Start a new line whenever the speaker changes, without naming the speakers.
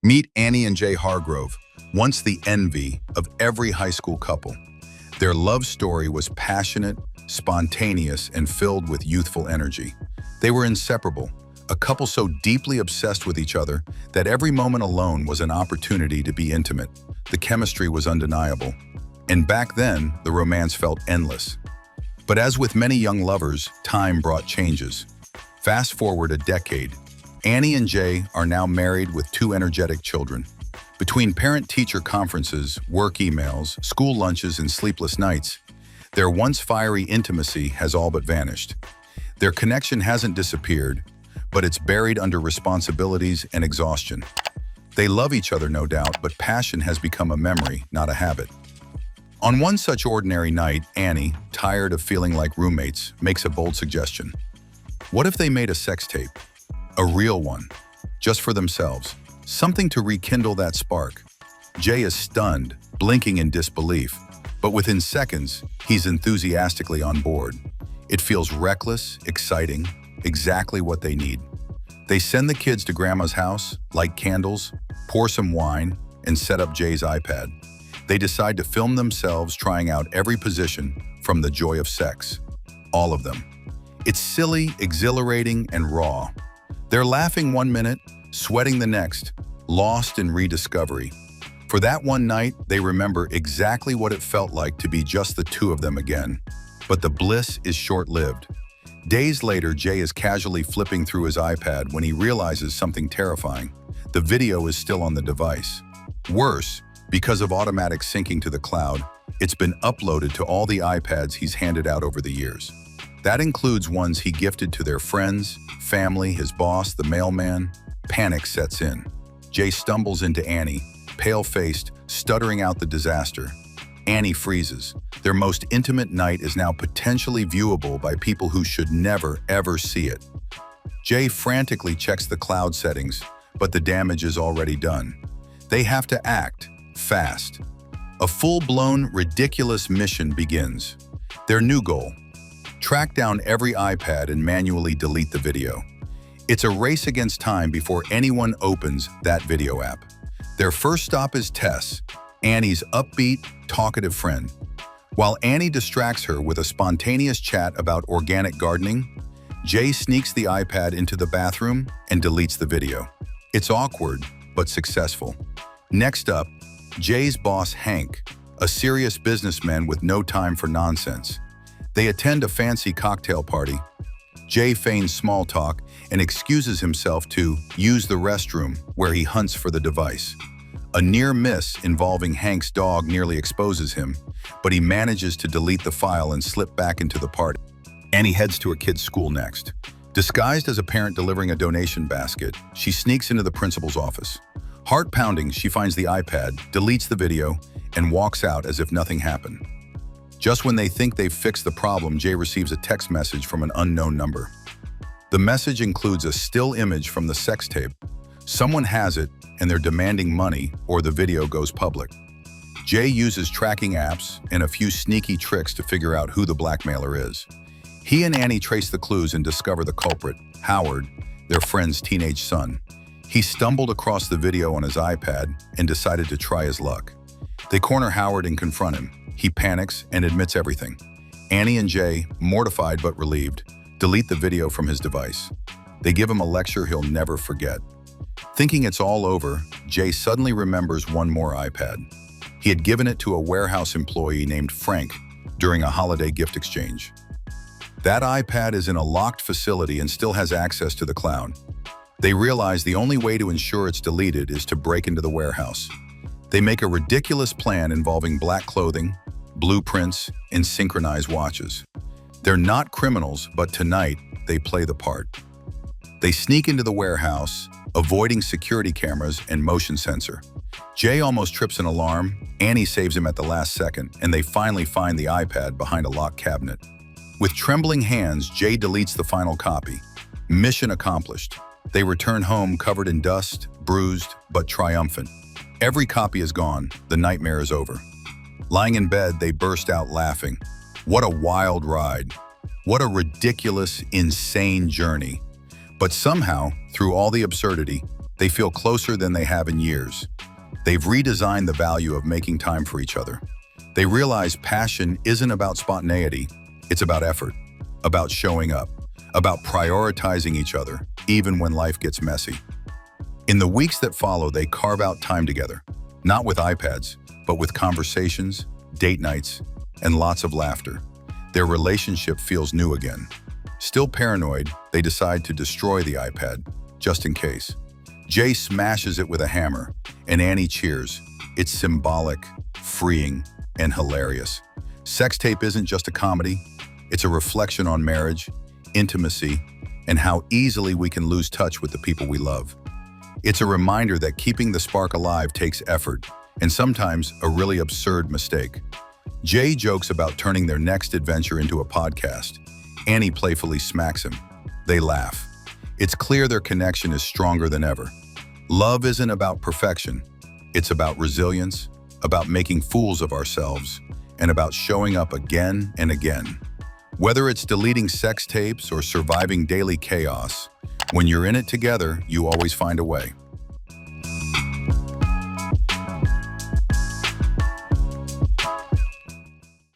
Meet Annie and Jay Hargrove, once the envy of every high school couple. Their love story was passionate, spontaneous, and filled with youthful energy. They were inseparable, a couple so deeply obsessed with each other that every moment alone was an opportunity to be intimate. The chemistry was undeniable. And back then, the romance felt endless. But as with many young lovers, time brought changes. Fast forward a decade. Annie and Jay are now married with two energetic children. Between parent-teacher conferences, work emails, school lunches, and sleepless nights, their once fiery intimacy has all but vanished. Their connection hasn't disappeared, but it's buried under responsibilities and exhaustion. They love each other, no doubt, but passion has become a memory, not a habit. On one such ordinary night, Annie, tired of feeling like roommates, makes a bold suggestion. What if they made a sex tape? A real one, just for themselves. Something to rekindle that spark. Jay is stunned, blinking in disbelief. But within seconds, he's enthusiastically on board. It feels reckless, exciting, exactly what they need. They send the kids to Grandma's house, light candles, pour some wine, and set up Jay's iPad. They decide to film themselves trying out every position from the joy of sex. All of them. It's silly, exhilarating, and raw. They're laughing one minute, sweating the next, lost in rediscovery. For that one night, they remember exactly what it felt like to be just the two of them again. But the bliss is short-lived. Days later, Jay is casually flipping through his iPad when he realizes something terrifying. The video is still on the device. Worse, because of automatic syncing to the cloud, it's been uploaded to all the iPads he's handed out over the years. That includes ones he gifted to their friends, family, his boss, the mailman. Panic sets in. Jay stumbles into Annie, pale-faced, stuttering out the disaster. Annie freezes. Their most intimate night is now potentially viewable by people who should never, ever see it. Jay frantically checks the cloud settings, but the damage is already done. They have to act fast. A full-blown, ridiculous mission begins. Their new goal: track down every iPad and manually delete the video. It's a race against time before anyone opens that video app. Their first stop is Tess, Annie's upbeat, talkative friend. While Annie distracts her with a spontaneous chat about organic gardening, Jay sneaks the iPad into the bathroom and deletes the video. It's awkward, but successful. Next up, Jay's boss Hank, a serious businessman with no time for nonsense. They attend a fancy cocktail party. Jay feigns small talk and excuses himself to use the restroom, where he hunts for the device. A near miss involving Hank's dog nearly exposes him, but he manages to delete the file and slip back into the party. Annie heads to her kid's school next. Disguised as a parent delivering a donation basket, she sneaks into the principal's office. Heart-pounding, she finds the iPad, deletes the video, and walks out as if nothing happened. Just when they think they've fixed the problem, Jay receives a text message from an unknown number. The message includes a still image from the sex tape. Someone has it, and they're demanding money, or the video goes public. Jay uses tracking apps and a few sneaky tricks to figure out who the blackmailer is. He and Annie trace the clues and discover the culprit, Howard, their friend's teenage son. He stumbled across the video on his iPad and decided to try his luck. They corner Howard and confront him. He panics and admits everything. Annie and Jay, mortified but relieved, delete the video from his device. They give him a lecture he'll never forget. Thinking it's all over, Jay suddenly remembers one more iPad. He had given it to a warehouse employee named Frank during a holiday gift exchange. That iPad is in a locked facility and still has access to the cloud. They realize the only way to ensure it's deleted is to break into the warehouse. They make a ridiculous plan involving black clothing, blueprints, and synchronized watches. They're not criminals, but tonight, they play the part. They sneak into the warehouse, avoiding security cameras and motion sensor. Jay almost trips an alarm, Annie saves him at the last second, and they finally find the iPad behind a locked cabinet. With trembling hands, Jay deletes the final copy. Mission accomplished. They return home covered in dust, bruised, but triumphant. Every copy is gone. The nightmare is over. Lying in bed, they burst out laughing. What a wild ride. What a ridiculous, insane journey. But somehow, through all the absurdity, They feel closer than they have in years. They've redesigned the value of making time for each other. They realize passion isn't about spontaneity, it's about effort, about showing up, about prioritizing each other, even when life gets messy. In the weeks that follow, they carve out time together, not with iPads, but with conversations, date nights, and lots of laughter. Their relationship feels new again. Still paranoid, they decide to destroy the iPad, just in case. Jay smashes it with a hammer, and Annie cheers. It's symbolic, freeing, and hilarious. Sex tape isn't just a comedy, it's a reflection on marriage, intimacy, and how easily we can lose touch with the people we love. It's a reminder that keeping the spark alive takes effort, and sometimes a really absurd mistake. Jay jokes about turning their next adventure into a podcast. Annie playfully smacks him. They laugh. It's clear their connection is stronger than ever. Love isn't about perfection. It's about resilience, about making fools of ourselves, and about showing up again and again. Whether it's deleting sex tapes or surviving daily chaos, when you're in it together, you always find a way.